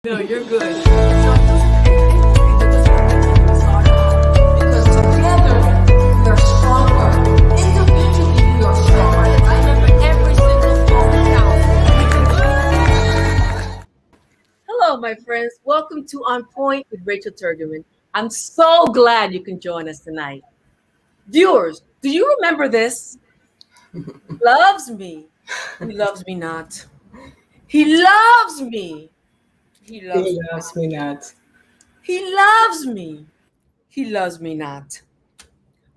No, you're good. Because together we are stronger. Individually we are stronger. I remember every single phone count. Hello, my friends. Welcome to On Point with Rachel Turgeman. I'm so glad you can join us tonight. Viewers, do you remember this? Loves me. He loves me not. He loves me. He loves He me loves not. me not. He loves me. He loves me not.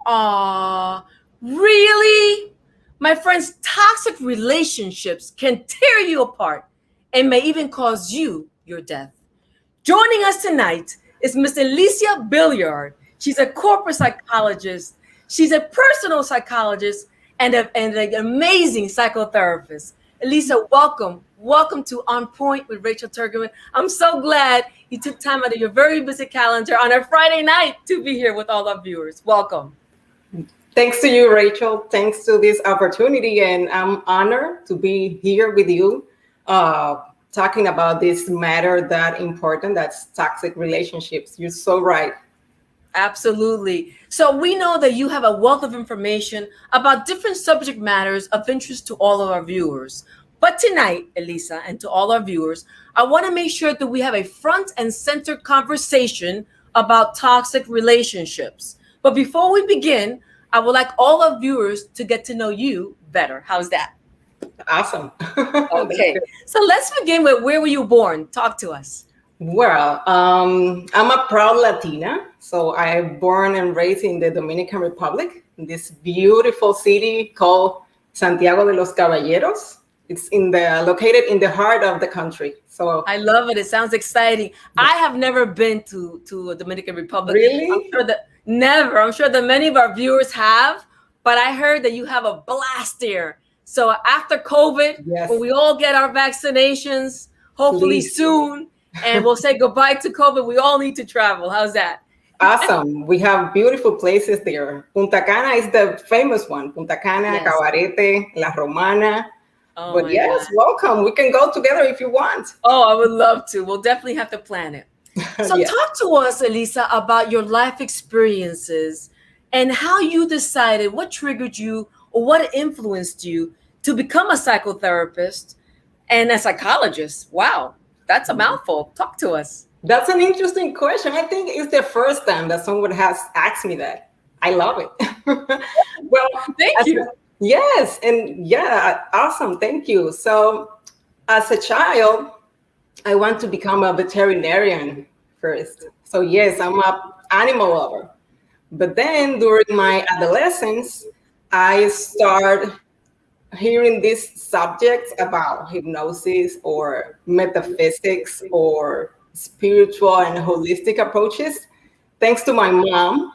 Aw, really? My friends, toxic relationships can tear you apart and may even cause you your death. Joining us tonight is Miss Elisa Belliard. She's a corporate psychologist. She's a personal psychologist and an amazing psychotherapist. Elisa, welcome. Welcome to On Point with Rachel Turgeman. I'm so glad you took time out of your very busy calendar on a Friday night to be here with all our viewers. Welcome. Thanks to you, Rachel. Thanks to this opportunity, and I'm honored to be here with you, talking about this matter that important. That's toxic relationships. You're so right. Absolutely. So we know that you have a wealth of information about different subject matters of interest to all of our viewers. But tonight, Elisa, and to all our viewers, I want to make sure that we have a front and center conversation about toxic relationships. But before we begin, I would like all our viewers to get to know you better. How's that? Awesome. Okay. So let's begin with where were you born? Talk to us. Well, I'm a proud Latina. So I born and raised in the Dominican Republic, in this beautiful city called Santiago de los Caballeros. It's located in the heart of the country. So I love it. It sounds exciting. I have never been to a Dominican Republic. Really? I'm sure that many of our viewers have, but I heard that you have a blast there. So after COVID, Yes. when we all get our vaccinations, hopefully Please. soon, and we'll say goodbye to COVID, we all need to travel. How's that? Awesome. We have beautiful places there. Punta Cana is the famous one. Punta Cana, Yes. Cabarete, La Romana. Oh But my yes, God. welcome. We can go together if you want. Oh, I would love to. We'll definitely have to plan it. So Yes. talk to us, Elisa, about your life experiences and how you decided, what triggered you or what influenced you to become a psychotherapist and a psychologist. Wow, that's a mouthful. Talk to us. That's an interesting question. I think it's the first time that someone has asked me that. I love it. Well, Thank you. yes, and yeah, awesome. Thank you. So, as a child, I want to become a veterinarian first. So yes, I'm an animal lover. But then during my adolescence, I start hearing these subjects about hypnosis or metaphysics or spiritual and holistic approaches, thanks to my mom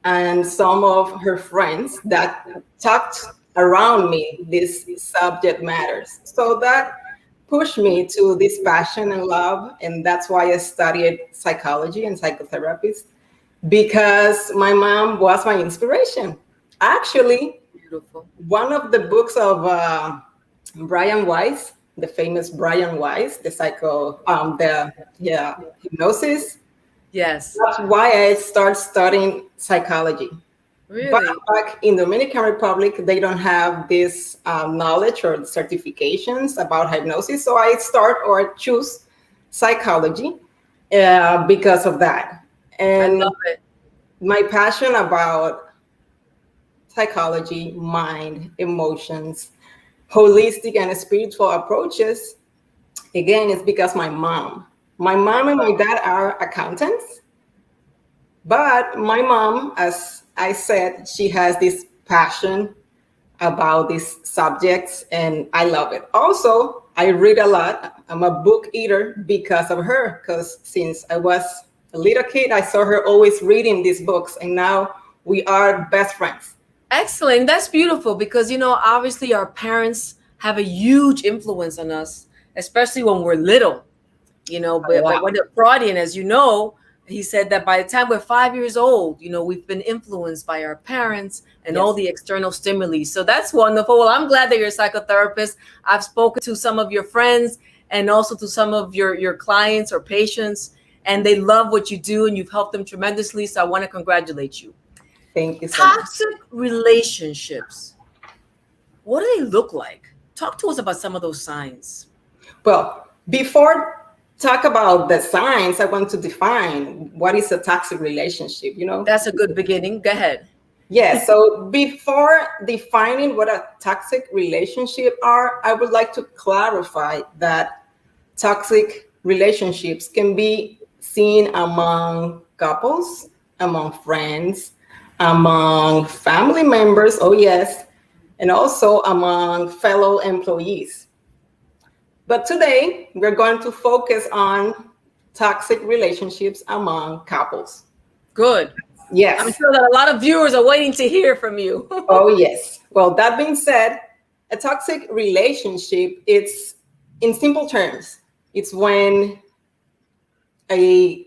and some of her friends that talked around me these subject matters. So that pushed me to this passion and love, and that's why I studied psychology and psychotherapist, because my mom was my inspiration. Actually, Beautiful. one of the books of Brian Weiss, the famous Brian Weiss, the hypnosis. Yes. That's why I started studying psychology. Really? But back in Dominican Republic, they don't have this knowledge or certifications about hypnosis. So I choose psychology because of that. I And love it. my passion about psychology, mind, emotions, holistic and spiritual approaches, again, it's because my mom and my dad are accountants, but my mom, as I said, she has this passion about these subjects, and I love it. Also, I read a lot. I'm a book eater because of her, because since I was a little kid, I saw her always reading these books, and now we are best friends. Excellent. That's beautiful because, obviously our parents have a huge influence on us, especially when we're little, but when they're Freudian, as you know, he said that by the time we're 5 years old, we've been influenced by our parents and all the external stimuli. So that's wonderful. Well, I'm glad that you're a psychotherapist. I've spoken to some of your friends and also to some of your clients or patients, and they love what you do and you've helped them tremendously. So I want to congratulate you. Thank you so much. Toxic relationships. What do they look like? Talk to us about some of those signs. Well, before talk about the signs, I want to define what is a toxic relationship, That's a good beginning. Go ahead. Yeah, so before defining what a toxic relationship are, I would like to clarify that toxic relationships can be seen among couples, among friends, among family members, oh yes, and also among fellow employees. But today, we're going to focus on toxic relationships among couples. Good. Yes. I'm sure that a lot of viewers are waiting to hear from you. Oh, yes. Well, that being said, a toxic relationship, it's in simple terms, it's when a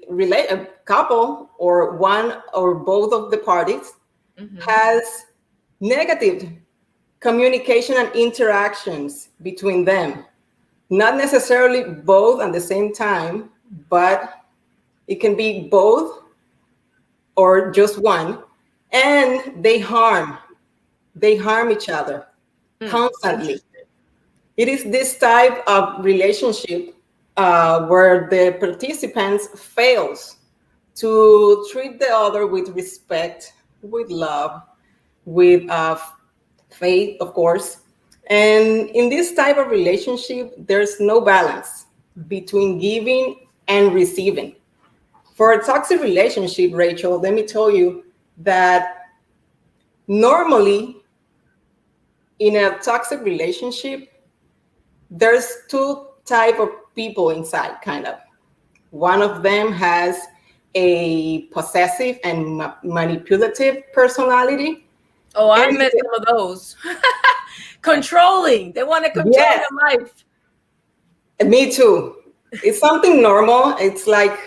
couple or one or both of the parties has negative communication and interactions between them. Not necessarily both at the same time, but it can be both or just one, and they harm each other constantly. It is this type of relationship where the participants fails to treat the other with respect, with love, with faith, of course. And in this type of relationship, there's no balance between giving and receiving. For a toxic relationship, Rachel, let me tell you that normally in a toxic relationship, there's two type of people inside, kind of. One of them has a possessive and manipulative personality. Oh, I met some of those. Controlling. They want to control your life. Me too. It's something normal. It's like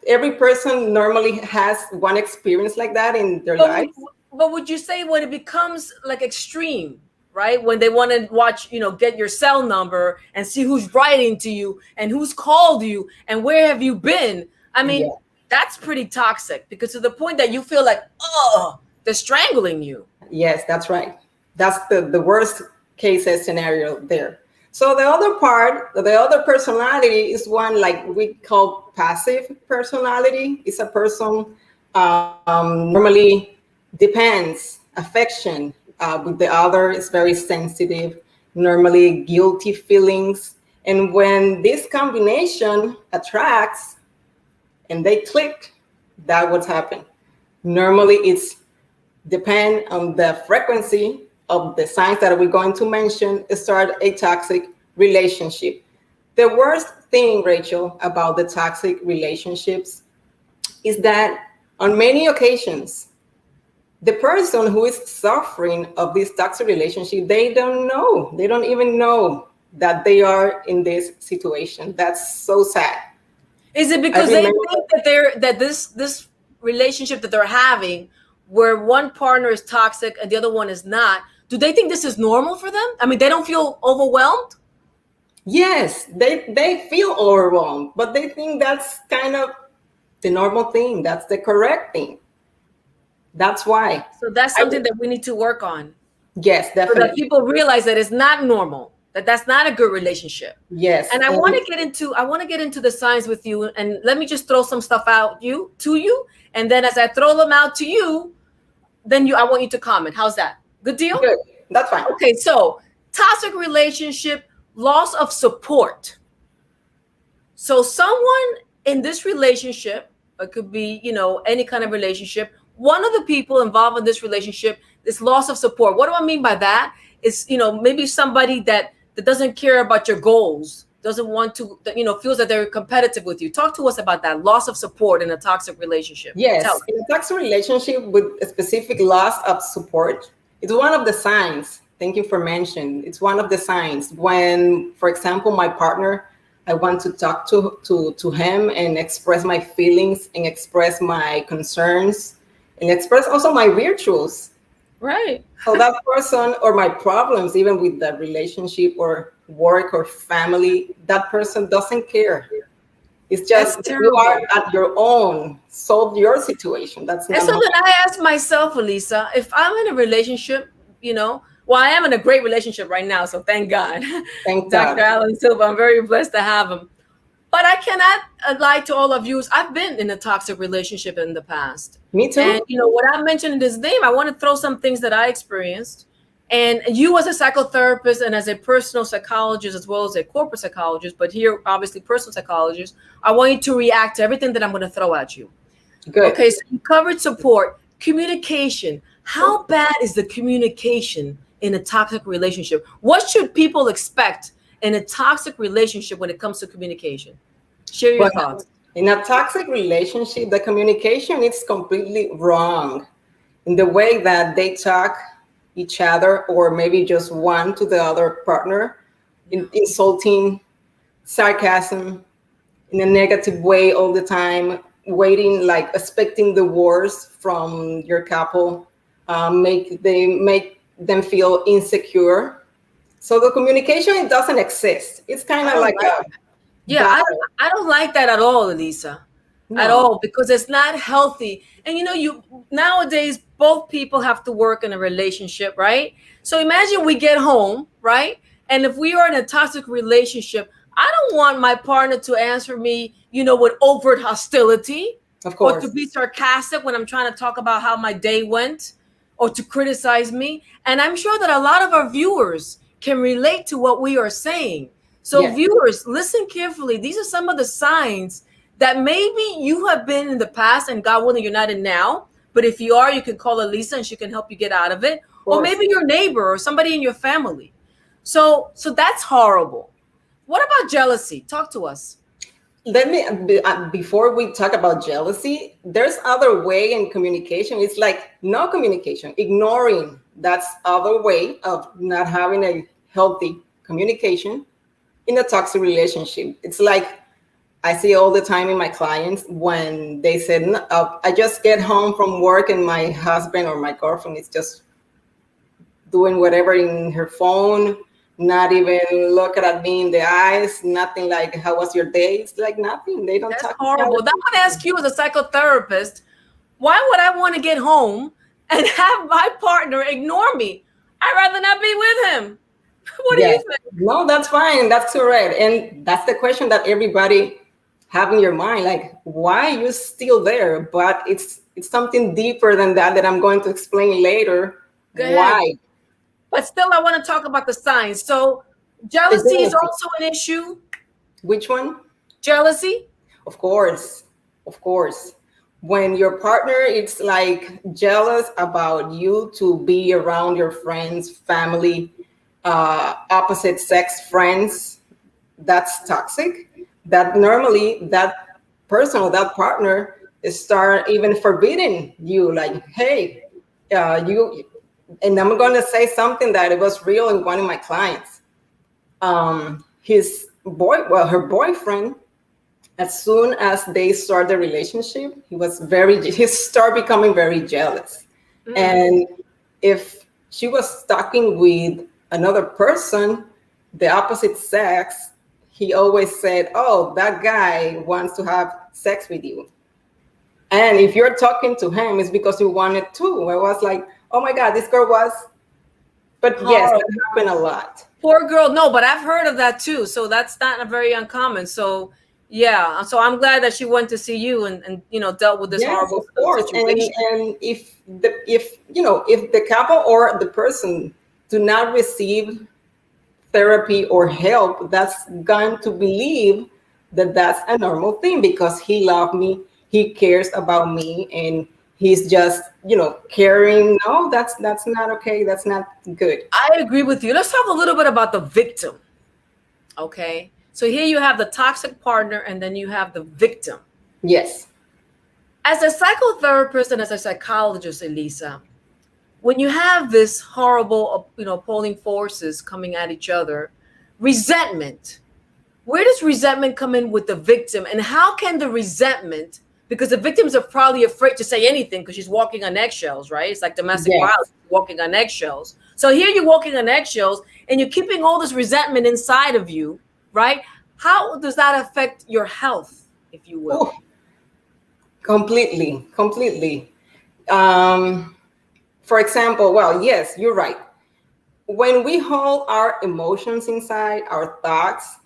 every person normally has one experience like that in their life. But would you say when it becomes like extreme, right? When they want to watch, get your cell number and see who's writing to you and who's called you and where have you been? I mean, that's pretty toxic, because to the point that you feel like, oh, they're strangling you. Yes, that's right. That's the worst case scenario there. So the other part, the other personality is one like we call passive personality. It's a person normally depends, affection with the other is very sensitive, normally guilty feelings. And when this combination attracts and they click, that what's happened. Normally it's depend on the frequency of the signs that we're going to mention, start a toxic relationship. The worst thing, Rachel, about the toxic relationships is that on many occasions, the person who is suffering of this toxic relationship, they don't even know that they are in this situation. That's so sad. Is it because they think that this relationship that they're having, where one partner is toxic and the other one is not, do they think this is normal for them? I mean, they don't feel overwhelmed? Yes, they feel overwhelmed, but they think that's kind of the normal thing. That's the correct thing. That's why. So that's something that we need to work on. Yes, definitely. So that people realize that it's not normal, that that's not a good relationship. Yes. And I want to get into the signs with you, and let me just throw some stuff out to you, and then as I throw them out to you, then I want you to comment. How's that? Good deal? Good. That's fine. Okay, so toxic relationship, loss of support. So someone in this relationship, it could be, any kind of relationship, one of the people involved in this relationship is loss of support. What do I mean by that? It's, maybe somebody that doesn't care about your goals, doesn't want to, feels that they're competitive with you. Talk to us about that loss of support in a toxic relationship. Yes, in a toxic relationship with a specific loss of support, it's one of the signs. Thank you for mentioning. It's one of the signs when, for example, my partner, I want to talk to him and express my feelings and express my concerns and express also my virtues. Right. So that person, or my problems, even with the relationship or work or family, that person doesn't care. It's That's just that you are terrible. at your own, solve your situation. That's And not so mine. then I ask myself, Elisa, if I'm in a relationship, well, I am in a great relationship right now, so thank God. Thank Dr. God. Alan Silva, I'm very blessed to have him. But I cannot lie to all of you. I've been in a toxic relationship in the past. Me And, too. what I mentioned in this name, I want to throw some things that I experienced. And you, as a psychotherapist and as a personal psychologist, as well as a corporate psychologist, but here, obviously, personal psychologist, I want you to react to everything that I'm going to throw at you. Good. Okay, so you covered support, communication. How bad is the communication in a toxic relationship? What should people expect in a toxic relationship when it comes to communication? Share your But thoughts. in a toxic relationship, the communication is completely wrong in the way that they talk each other, or maybe just one to the other partner, insulting, sarcasm, in a negative way all the time, waiting, like expecting the worst from your couple, make them feel insecure. So the communication, it doesn't exist. It's kind I of don't like like a that. Yeah, battle. I don't like that at all, Elisa. At No, all, because it's not healthy. And you nowadays both people have to work in a relationship, right? So imagine we get home, right? And if we are in a toxic relationship, I don't want my partner to answer me, with overt hostility, of or to course. be sarcastic when I'm trying to talk about how my day went, or to criticize me. And I'm sure that a lot of our viewers can relate to what we are saying. So, Yes, viewers, listen carefully. These are some of the signs that maybe you have been in the past, and God willing, you're not in now. But if you are, you can call Elisa and she can help you get out of it. of Or course. maybe your neighbor or somebody in your family. So that's horrible. What about jealousy? Talk to us. Let me before we talk about jealousy, there's other way in communication. It's like no communication, ignoring. That's other way of not having a healthy communication in a toxic relationship. It's like I see all the time in my clients when they said, "No, I just get home from work and my husband or my girlfriend is just doing whatever in her phone, not even looking at me in the eyes, nothing like, how was your day? It's like nothing. They don't That's talk about horrible. Now, I want to ask you, as a psychotherapist, why would I want to get home and have my partner ignore me? I'd rather not be with him. What do you Yes. think? No, that's fine. That's correct. And that's the question that everybody have in your mind. Like, why are you still there? But it's something deeper than that that I'm going to explain later. Go ahead. Why? But still, I want to talk about the signs. So, The jealousy is jealousy. also an issue. Which one? Jealousy. Of course, of course. When your partner is like jealous about you to be around your friends, family, opposite sex friends, that's toxic. That normally that person or that partner start even forbidding you, like, hey, you. And I'm going to say something that it was real in one of my clients. Her boyfriend, as soon as they start the relationship, he started becoming very jealous. Mm. And if she was talking with another person, the opposite sex, he always said, oh, that guy wants to have sex with you. And if you're talking to him, it's because you wanted to. I was like, oh my God, this girl was. But yes, that Horrible. happened a lot. Poor girl. No, but I've heard of that too. So that's not a very uncommon. So yeah. So I'm glad that she went to see you and dealt with this Yes, horrible of course. situation. And if the couple or the person do not receive therapy or help, that's going to believe that that's a normal thing because he loved me, he cares about me, and he's just caring. No, that's not okay. That's not good. I agree with you. Let's talk a little bit about the victim. Okay. So here you have the toxic partner and then you have the victim. Yes. As a psychotherapist and as a psychologist, Elisa, when you have this horrible, opposing forces coming at each other, resentment, where does resentment come in with the victim? And how can the resentment because the victims are probably afraid to say anything because she's walking on eggshells, right? It's like domestic Yes. violence, walking on eggshells. So here you're walking on eggshells and you're keeping all this resentment inside of you, right? How does that affect your health, if you will? Ooh, completely. For example, well, yes, you're right. When we hold our emotions inside, our thoughts,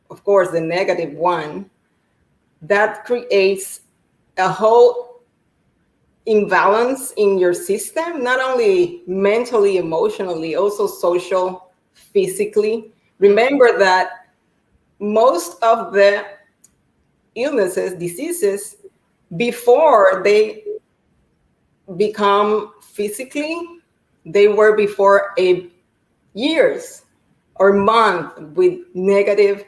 of course, the negative one, that creates a whole imbalance in your system, not only mentally, emotionally, also social, physically. Remember that most of the illnesses, diseases, before they become physically, they were before a years or month with negative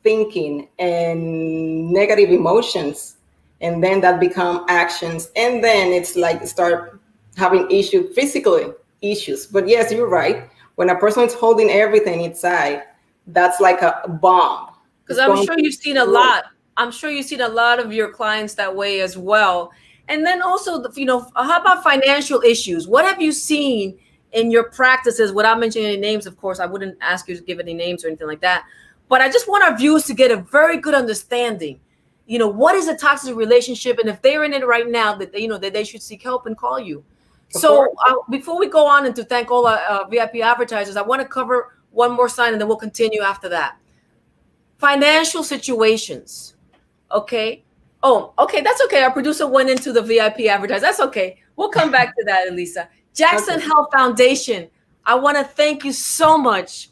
thinking and negative emotions, and then that become actions, and then it's like start having physical issues. But yes, you're right, when a person is holding everything inside, that's like a bomb. Because I'm sure you've seen a lot. I'm sure you've seen a lot of your clients that way as well. And then also, how about financial issues? What have you seen in your practices? Without mentioning any names, of course, I wouldn't ask you to give any names or anything like that. But I just want our viewers to get a very good understanding. What is a toxic relationship? And if they're in it right now, that they should seek help and call you. So before we go on and to thank all our VIP advertisers, I want to cover one more sign and then we'll continue after that. Financial situations. Okay. Oh, okay. That's okay. Our producer went into the VIP advertise. That's okay. We'll come back to that, Elisa. Jackson Health Foundation. I want to thank you so much,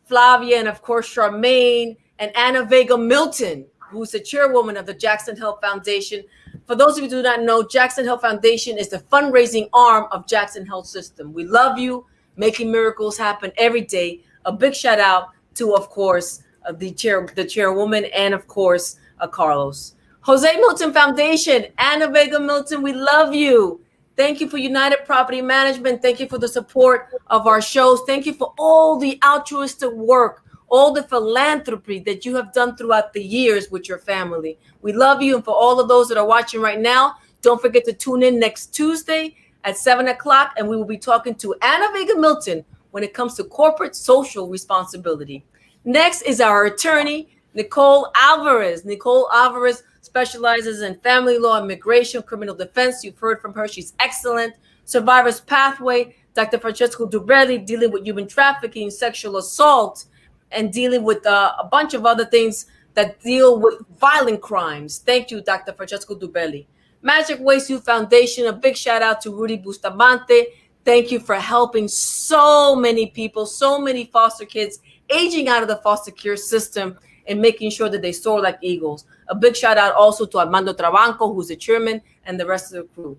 Flavia, and of course, Charmaine and Anna Vega Milton, who's the chairwoman of the Jackson Health Foundation. For those of you who do not know, Jackson Health Foundation is the fundraising arm of Jackson Health System. We love you, making miracles happen every day. A big shout out to, of course, the chairwoman, and of course, Carlos. Jose Milton Foundation, Anna Vega Milton, we love you. Thank you for United Property Management. Thank you for the support of our shows. Thank you for all the altruistic work, all the philanthropy that you have done throughout the years with your family. We love you. And for all of those that are watching right now, don't forget to tune in next Tuesday at 7 o'clock. And we will be talking to Anna Vega Milton when it comes to corporate social responsibility. Next is our attorney, Nicole Alvarez. Nicole Alvarez specializes in family law, immigration, criminal defense. You've heard from her. She's excellent. Survivor's Pathway, Dr. Francesco Dubrelli, dealing with human trafficking, sexual assault, and dealing with a bunch of other things that deal with violent crimes. Thank you, Dr. Francesco Dubrelli. Magic Ways Youth Foundation, a big shout out to Rudy Bustamante. Thank you for helping so many people, so many foster kids aging out of the foster care system and making sure that they soar like eagles. A big shout out also to Armando Trabanco, who's the chairman, and the rest of the crew.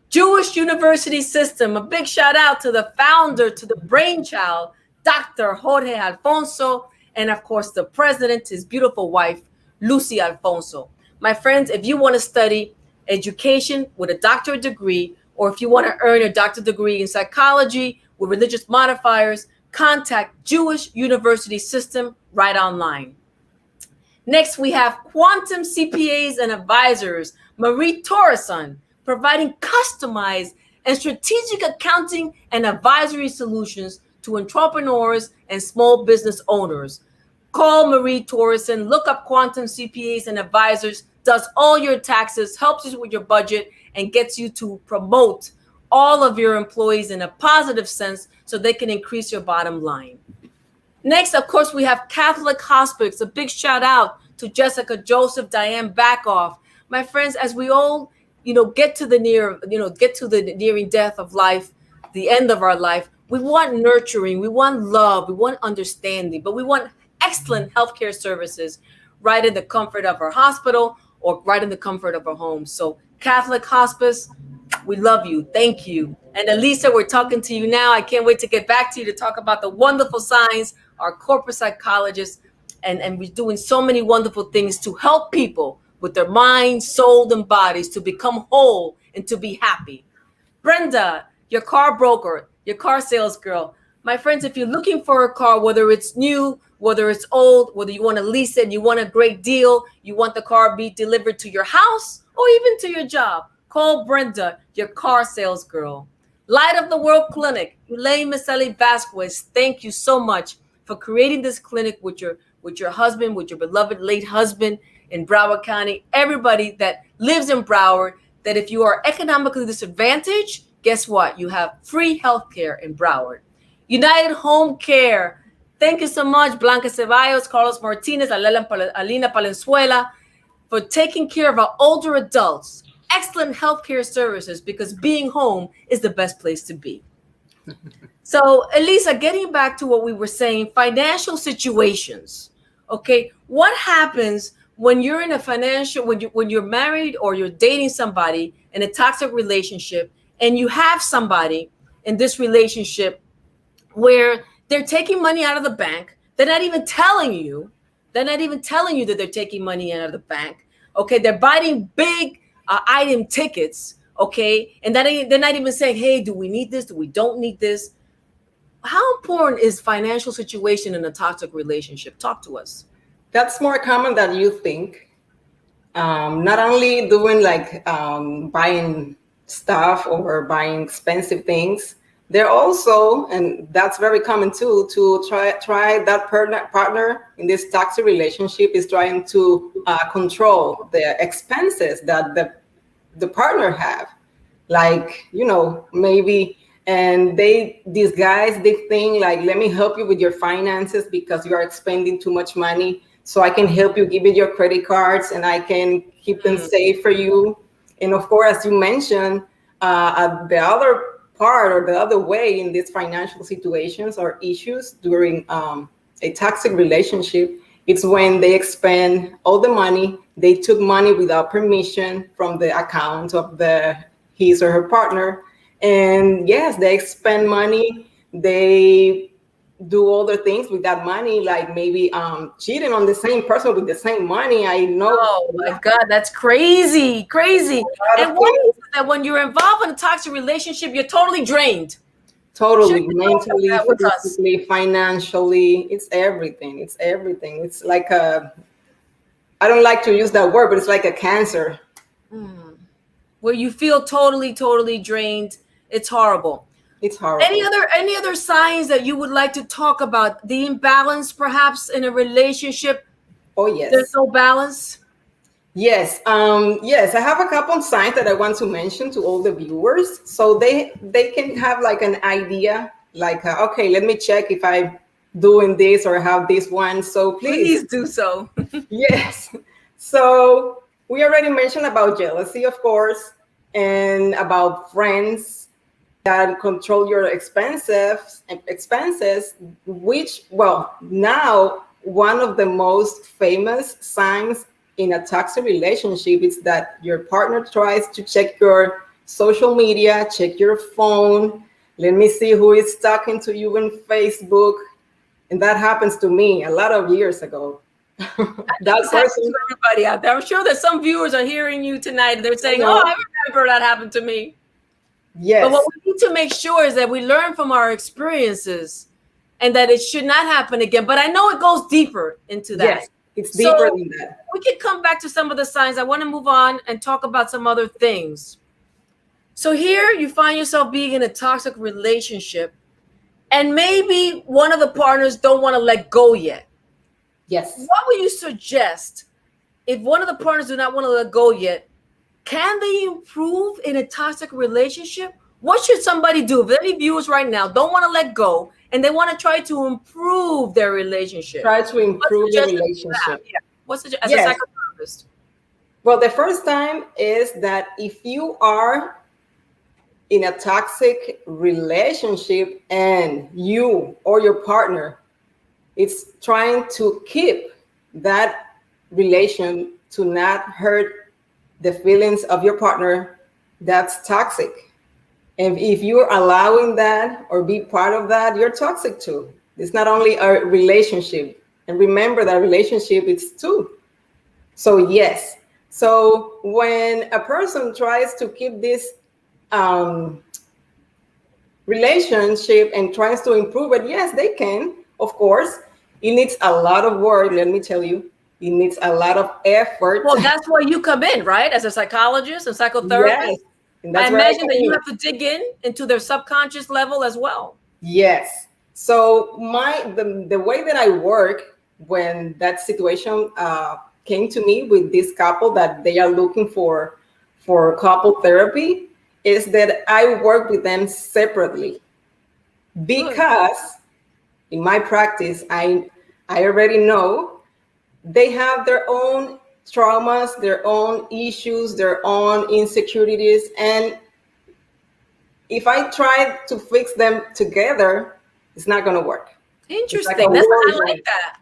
Jewish University System, a big shout out to the founder, to the brainchild, Dr. Jorge Alfonso, and of course the president, his beautiful wife, Lucy Alfonso. My friends, if you want to study education with a doctorate degree, or if you want to earn a doctorate degree in psychology with religious modifiers, contact Jewish University System right online. Next, we have Quantum CPAs and Advisors, Marie Torreson, providing customized and strategic accounting and advisory solutions to entrepreneurs and small business owners. Call Marie Torreson, look up Quantum CPAs and Advisors, does all your taxes, helps you with your budget, and gets you to promote all of your employees in a positive sense so they can increase your bottom line. Next, of course, we have Catholic Hospice. A big shout out to Jessica Joseph, Diane Backoff. My friends, as we all, get to the nearing death of life, the end of our life, we want nurturing, we want love, we want understanding, but we want excellent healthcare services right in the comfort of our hospital or right in the comfort of our home. So Catholic Hospice, we love you. Thank you. And Elisa, we're talking to you now. I can't wait to get back to you to talk about the wonderful signs, our corporate psychologist, and we're doing so many wonderful things to help people with their minds, soul, and bodies to become whole and to be happy. Brenda, your car broker, your car sales girl. My friends, if you're looking for a car, whether it's new, whether it's old, whether you want to lease it, you want a great deal, you want the car be delivered to your house, or even to your job, call Brenda, your car sales girl. Light of the World Clinic, Elaine Miseli Vasquez, thank you so much for creating this clinic with your husband, with your beloved late husband in Broward County. Everybody that lives in Broward, that if you are economically disadvantaged, guess what? You have free healthcare in Broward. United Home Care, thank you so much, Blanca Ceballos, Carlos Martinez, Alina Palenzuela, for taking care of our older adults. Excellent healthcare services, because being home is the best place to be. So, Elisa, getting back to what we were saying, financial situations. Okay, what happens when you're in a financial, when you're married or you're dating somebody in a toxic relationship, and you have somebody in this relationship where they're taking money out of the bank. They're not even telling you. They're not even telling you that they're taking money out of the bank. Okay, they're buying big item tickets. Okay, and they're not even saying, "Hey, do we need this? Do we don't need this?" How important is financial situation in a toxic relationship? Talk to us. That's more common than you think. Not only doing like buying stuff or buying expensive things, they're also, and that's very common too, to try that partner in this toxic relationship is trying to control the expenses that the partner have, like, you know, maybe, and they disguise this thing like, let me help you with your finances because you are spending too much money, so I can help you, give you your credit cards and I can keep them safe for you. And of course, as you mentioned, the other part or the other way in these financial situations or issues during a toxic relationship, it's when they expend all the money. They took money without permission from the account of his or her partner. And yes, they expend money. They do other things with that money, like maybe cheating on the same person with the same money. I know. Oh my God, that's crazy, crazy. And why is it that when you're involved in a toxic relationship, you're totally drained? Totally, mentally, physically, financially. It's everything. It's everything. It's like I don't like to use that word, but it's like a cancer. Where you feel totally, totally drained. It's horrible. It's horrible. Any other signs that you would like to talk about? The imbalance, perhaps, in a relationship? Oh, yes. There's no balance? Yes. Yes, I have a couple of signs that I want to mention to all the viewers, so they can have like an idea, like, okay, let me check if I'm doing this or have this one. So Please do so. Yes. So we already mentioned about jealousy, of course, and about friends that control your expenses, which, well, now one of the most famous signs in a toxic relationship is that your partner tries to check your social media, check your phone. Let me see who is talking to you on Facebook. And that happens to me a lot of years ago. That person, to everybody out there. I'm sure that some viewers are hearing you tonight and they're saying, "Oh, I remember that happened to me." Yes. But what we need to make sure is that we learn from our experiences and that it should not happen again. But I know it goes deeper into that. Yes, it's deeper than that. We can come back to some of the signs. I want to move on and talk about some other things. So here you find yourself being in a toxic relationship, and maybe one of the partners don't want to let go yet. Yes. What would you suggest if one of the partners do not want to let go yet? Can they improve in a toxic relationship? What should somebody do? If any viewers right now don't want to let go and they want to try to improve their relationship. Try to improve the relationship. Yeah. What's the as a psychotherapist? Well, the first time is that if you are in a toxic relationship and you or your partner is trying to keep that relation to not hurt the feelings of your partner, that's toxic. And if you're allowing that or be part of that, you're toxic too. It's not only a relationship. And remember that relationship is two. So yes. So when a person tries to keep this relationship and tries to improve it, yes, they can. Of course, it needs a lot of work, let me tell you, It needs a lot of effort. Well, that's where you come in, right? As a psychologist and psychotherapist. Yes, and I that's where I imagine come that you in. have to dig into their subconscious level as well. Yes. So the way that I work when that situation came to me with this couple that they are looking for couple therapy is that I work with them separately, Good. because in my practice I already know they have their own traumas, their own issues, their own insecurities, and if I try to fix them together, it's not going to work. It's like a Interesting. I whirlwind. like that.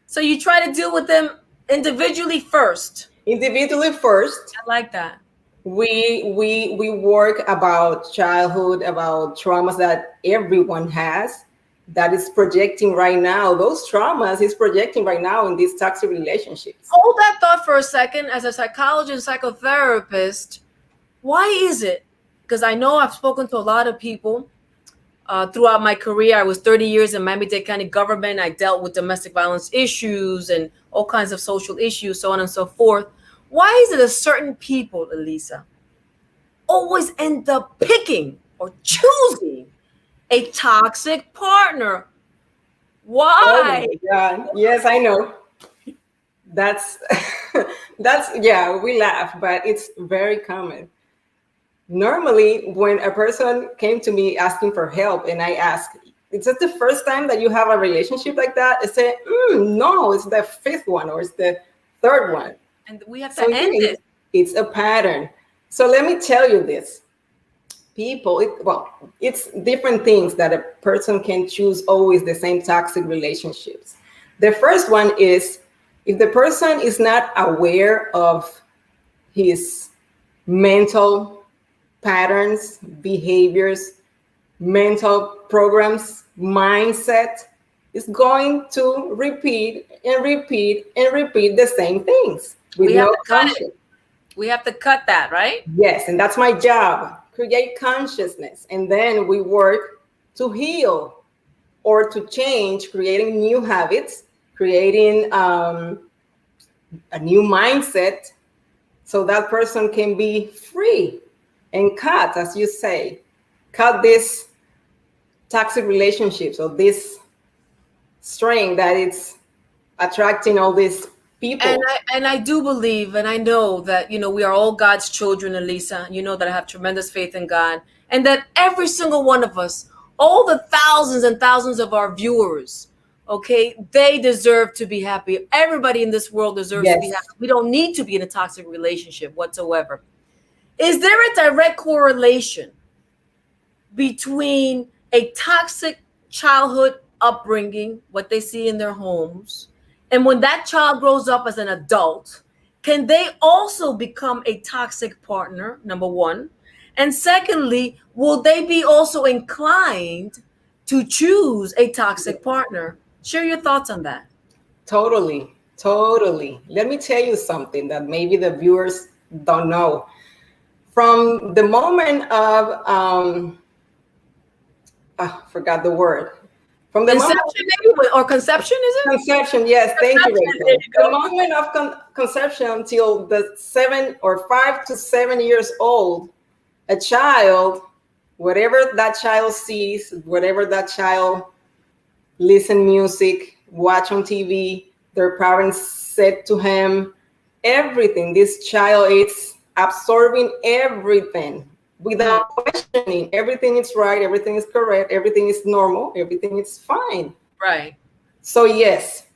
So you try to deal with them individually first. Individually first, I like that. we work about childhood, about traumas that everyone has, that is projecting right now. Those traumas is projecting right now in these toxic relationships. Hold that thought for a second. As a psychologist and psychotherapist, why is it? Because I know I've spoken to a lot of people throughout my career. I was 30 years in Miami-Dade County government. I dealt with domestic violence issues and all kinds of social issues, so on and so forth. Why is it that certain people, Elisa, always end up picking or choosing a toxic partner? Oh Why? my God. Yes, I know. That's that's, yeah, we laugh, but it's very common. Normally, when a person came to me asking for help and I ask, is that the first time that you have a relationship like that? I say, no, it's the fifth one or it's the third one. And we have to So end yes, it. it's a pattern. So let me tell you this. People, it's different things that a person can choose always the same toxic relationships. The first one is if the person is not aware of his mental patterns, behaviors, mental programs, mindset, is going to repeat and repeat and repeat the same things with We have no to cut it. conscience. We have to cut that, right? Yes, and that's my job. Create consciousness, and then we work to heal or to change, creating new habits, creating a new mindset, so that person can be free and cut, as you say, cut this toxic relationships or this string that it's attracting all these people. And I do believe, and I know that we are all God's children, Elisa. You know that I have tremendous faith in God, and that every single one of us, all the thousands and thousands of our viewers, okay, they deserve to be happy. Everybody in this world deserves to be Yes, happy. We don't need to be in a toxic relationship whatsoever. Is there a direct correlation between a toxic childhood upbringing, what they see in their homes, and when that child grows up as an adult, can they also become a toxic partner, number one? And secondly, will they be also inclined to choose a toxic partner? Share your thoughts on that. totally, totally. Let me tell you something that maybe the viewers don't know. From the moment of forgot the word. From the moment Inception, maybe, or conception, is it? conception, yes, thank you, Conception, there Rachel. you The go. moment of conception until the 7 or 5 to 7 years old, a child, whatever that child sees, whatever that child listen music, watch on TV, their parents said to him, everything, this child is absorbing everything without questioning. Everything is right, everything is correct, everything is normal, everything is fine. Right. So yes.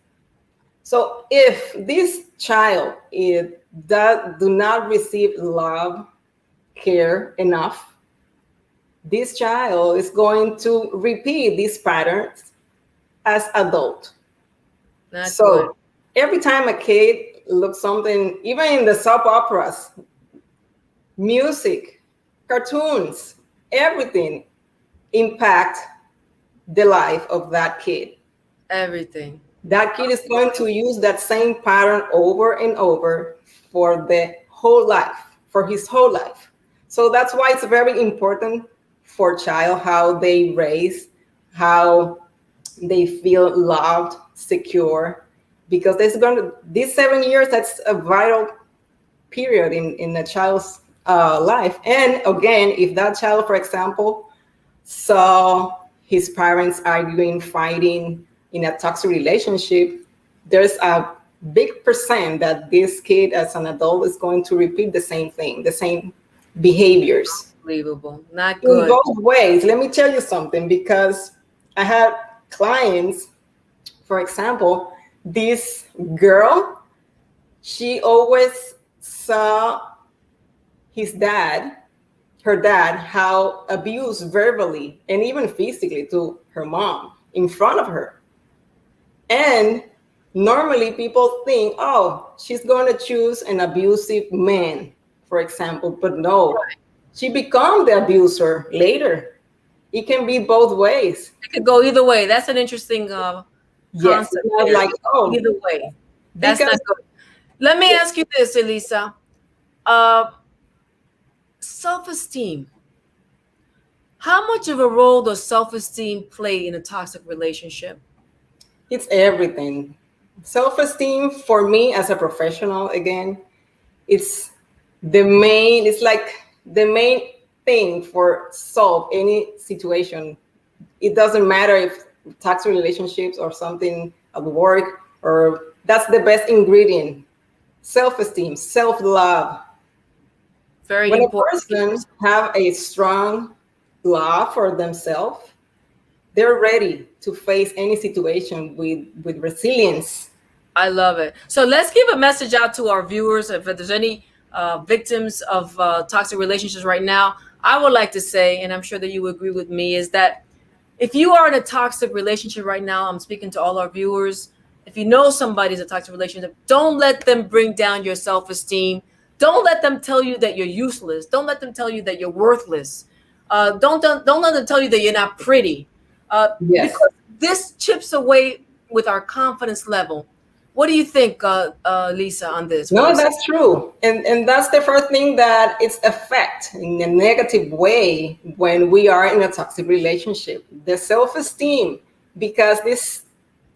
So if this child do not receive love, care enough, this child is going to repeat these patterns as adult. Not So good. every time a kid looks something, even in the soap operas, music, cartoons, everything impact the life of that kid. Everything. That kid is going to use that same pattern over and over for the whole life, for his whole life. So that's why it's very important for child how they raise, how they feel loved, secure, because these 7 years, that's a vital period in a child's life. And again, if that child, for example, saw his parents arguing, fighting in a toxic relationship, there's a big percent that this kid as an adult is going to repeat the same thing, the same behaviors. Unbelievable. Not In good. both ways. Let me tell you something, because I had clients, for example, this girl, she always saw her dad, how abused verbally and even physically to her mom in front of her. And normally people think, oh, she's going to choose an abusive man, for example, but no, she become the abuser later. It can be both ways. It could go either way. That's an interesting Yes, concept. not like, oh, Either way. That's because not good. Let me ask you this, Elisa. Self-esteem. How much of a role does self-esteem play in a toxic relationship? it's everything. Self-esteem for me as a professional, again, it's like the main thing for solve any situation. It doesn't matter if toxic relationships or something at work, or that's the best ingredient. Self-esteem, self-love. Very When a important. person have a strong love for themselves, they're ready to face any situation with resilience. I love it. So let's give a message out to our viewers. If there's any victims of toxic relationships right now, I would like to say, and I'm sure that you agree with me, is that if you are in a toxic relationship right now, I'm speaking to all our viewers. If you know somebody's in a toxic relationship, don't let them bring down your self-esteem. Don't let them tell you that you're useless. Don't let them tell you that you're worthless. Don't let them tell you that you're not pretty. Yes. Because this chips away with our confidence level. What do you think, Lisa, on this? No, that's true. And that's the first thing that it's affect in a negative way when we are in a toxic relationship. The self-esteem, because this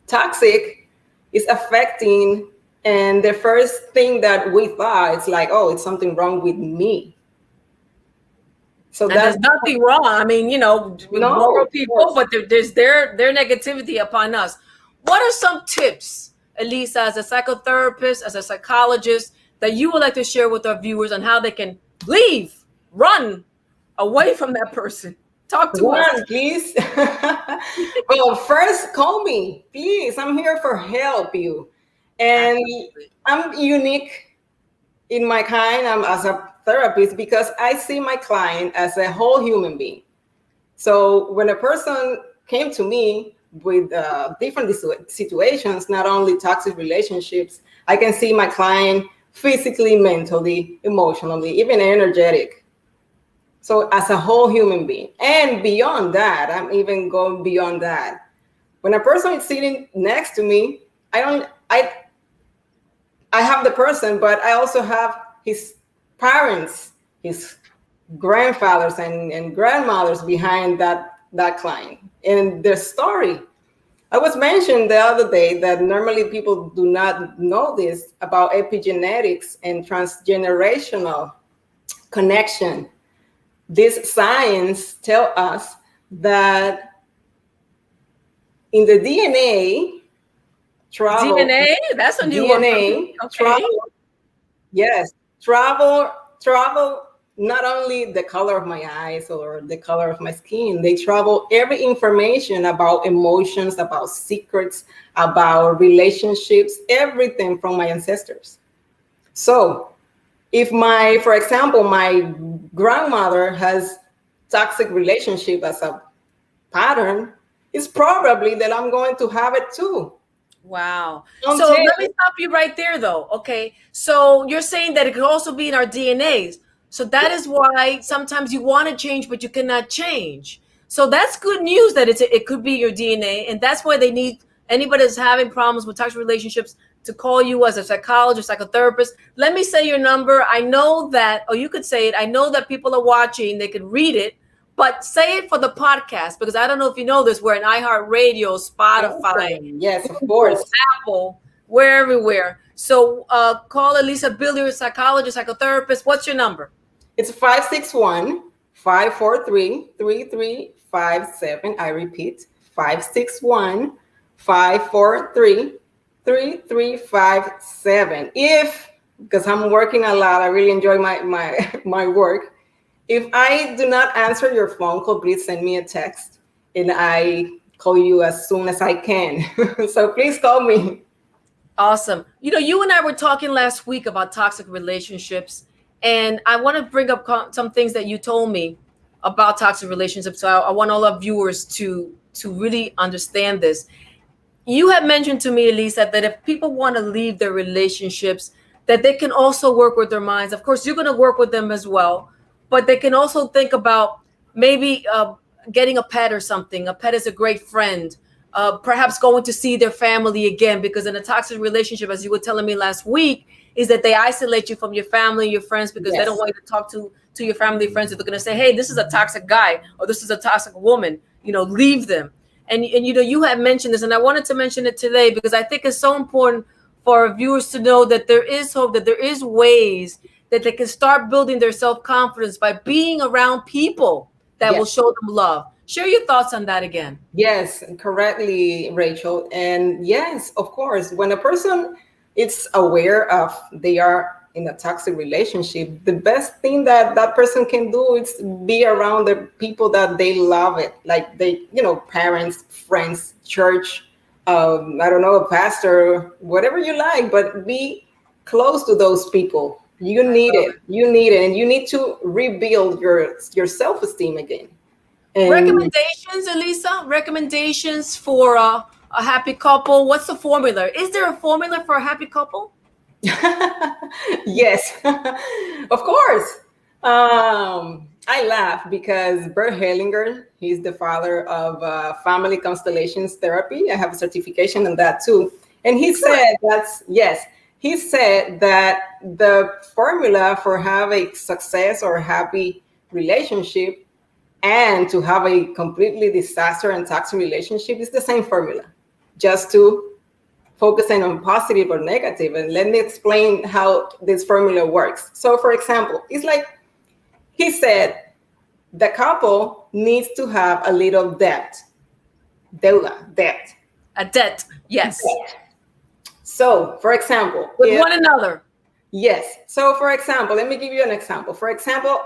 toxic is affecting, and the first thing that we thought is like, oh, it's something wrong with me. So and there's nothing wrong. I mean, with moral people, but there's their negativity upon us. What are some tips, Elisa, as a psychotherapist, as a psychologist, that you would like to share with our viewers on how they can run away from that person? Talk to us. Please. Well, first call me, please. I'm here for help you. And absolutely. I'm unique in my kind. I'm as a therapist because I see my client as a whole human being. So when a person came to me with different situations, not only toxic relationships, I can see my client physically, mentally, emotionally, even energetic. So as a whole human being. And beyond that, I'm even going beyond that. When a person is sitting next to me, I have the person, but I also have his parents, his grandfathers and grandmothers behind that client and their story. I was mentioned the other day that normally people do not know this about epigenetics and transgenerational connection. This science tell us that in the DNA, that's a new one. Okay. Travel not only the color of my eyes or the color of my skin, they travel every information about emotions, about secrets, about relationships, everything from my ancestors. So if for example, my grandmother has toxic relationship as a pattern, it's probably that I'm going to have it too. Wow. So let me stop you right there though. Okay. So you're saying that it could also be in our DNAs. So that is why sometimes you want to change, but you cannot change. So that's good news that it could be your DNA. And that's why they need anybody that's having problems with toxic relationships to call you as a psychologist, psychotherapist. Let me say your number. I know that, or you could say it. I know that people are watching. They could read it. But say it for the podcast, because I don't know if you know this, we're in iHeartRadio, Spotify, yes, of course, Apple. We're everywhere. So call Elisa Belliard, psychologist, psychotherapist. What's your number? It's 561-543-3357. I repeat, 561-543-3357. If, because I'm working a lot, I really enjoy my work. If I do not answer your phone call, please send me a text and I call you as soon as I can. So please call me. Awesome. You and I were talking last week about toxic relationships, and I want to bring up some things that you told me about toxic relationships. So I want all our viewers to really understand this. You had mentioned to me, Elisa, that if people want to leave their relationships, that they can also work with their minds. Of course, you're going to work with them as well, but they can also think about maybe getting a pet or something. A pet is a great friend. Perhaps going to see their family again, because in a toxic relationship, as you were telling me last week, is that they isolate you from your family, your friends, because they don't want you to talk to your family, friends. They're going to say, hey, this is a toxic guy, or this is a toxic woman, leave them. And you had mentioned this, and I wanted to mention it today because I think it's so important for our viewers to know that there is hope, that there is ways that they can start building their self-confidence by being around people that will show them love. Share your thoughts on that again. Yes, correctly, Rachel. And yes, of course, when a person is aware of they are in a toxic relationship, the best thing that that person can do is be around the people that they love it, like parents, friends, church, I don't know, a pastor, whatever you like, but be close to those people. You need it. You need it. And you need to rebuild your self-esteem again. And Recommendations, Elisa? Recommendations for a happy couple? What's the formula? Is there a formula for a happy couple? yes, of course. I laugh because Bert Hellinger, he's the father of family constellations therapy. I have a certification on that too. And he said he said that the formula for having success or happy relationship and to have a completely disaster and toxic relationship is the same formula, just to focusing on positive or negative. And let me explain how this formula works. So for example, it's like he said, the couple needs to have a little debt. Debt. A debt, yes. Debt. So for example, with one another. Yes. So for example, let me give you an example. For example,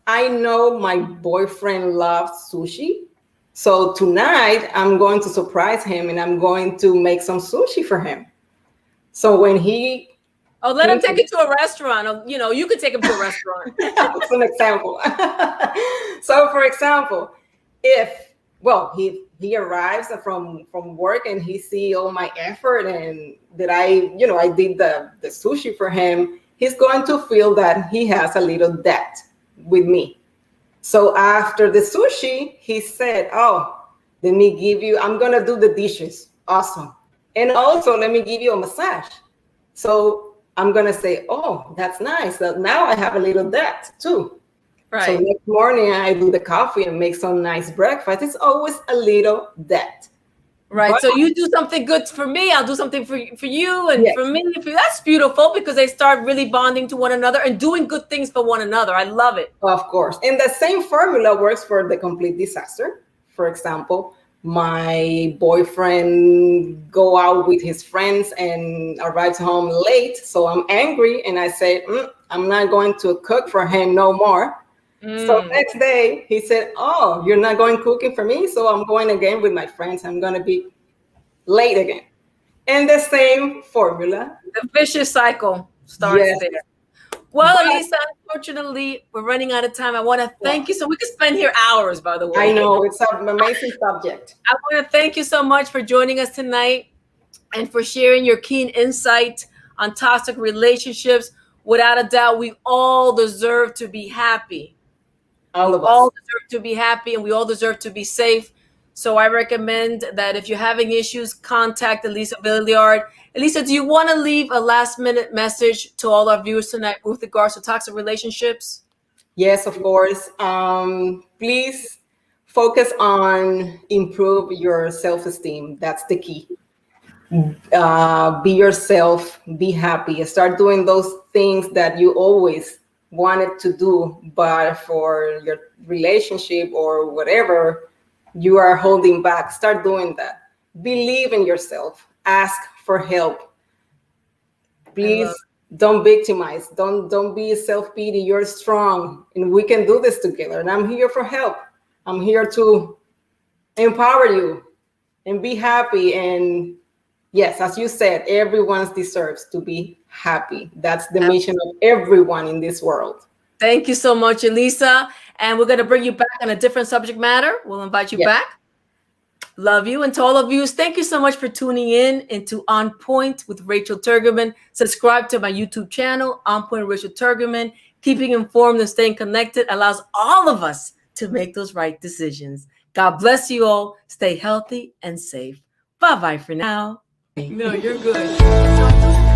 I know my boyfriend loves sushi. So tonight I'm going to surprise him and I'm going to make some sushi for him. So when let him take you to a restaurant. You could take him to a restaurant. That's an example. So for example, if he arrives from work and he see all my effort and that I did the sushi for him, he's going to feel that he has a little debt with me. So after the sushi, he said, oh, let me give you, I'm going to do the dishes. Awesome. And also let me give you a massage. So I'm going to say, oh, that's nice. So now I have a little debt too. Right. So next morning I do the coffee and make some nice breakfast. It's always a little debt. Right. But, so you do something good for me. I'll do something for you and for me. That's beautiful because they start really bonding to one another and doing good things for one another. I love it. Of course. And the same formula works for the complete disaster. For example, my boyfriend go out with his friends and arrives home late. So I'm angry and I say, I'm not going to cook for him no more. So next day he said, oh, you're not going cooking for me. So I'm going again with my friends. I'm going to be late again. And the same formula. The vicious cycle starts there. Well, Elisa, unfortunately, we're running out of time. I want to thank you. So we could spend here hours, by the way. I know. It's an amazing subject. I want to thank you so much for joining us tonight and for sharing your keen insight on toxic relationships. Without a doubt, we all deserve to be happy. All of us. All deserve to be happy and we all deserve to be safe. So I recommend that if you're having issues, contact Elisa Belliard. Elisa, do you want to leave a last minute message to all our viewers tonight with regards to toxic relationships? Yes, of course. Please focus on improve your self-esteem. That's the key. Be yourself, be happy, start doing those things that you always wanted to do, but for your relationship or whatever, you are holding back. Start doing that. Believe in yourself. Ask for help. Please don't victimize. Don't be self-pity. You're strong and we can do this together. And I'm here for help. I'm here to empower you and be happy. And yes, as you said, everyone deserves to be happy. That's the mission of everyone in this world. Thank you so much, Elisa. And we're going to bring you back on a different subject matter. We'll invite you back. Love you. And to all of you, thank you so much for tuning in into On Point with Rachel Turgerman. Subscribe to my YouTube channel, On Point with Rachel Turgerman. Keeping informed and staying connected allows all of us to make those right decisions. God bless you all. Stay healthy and safe. Bye-bye for now. No, you're good.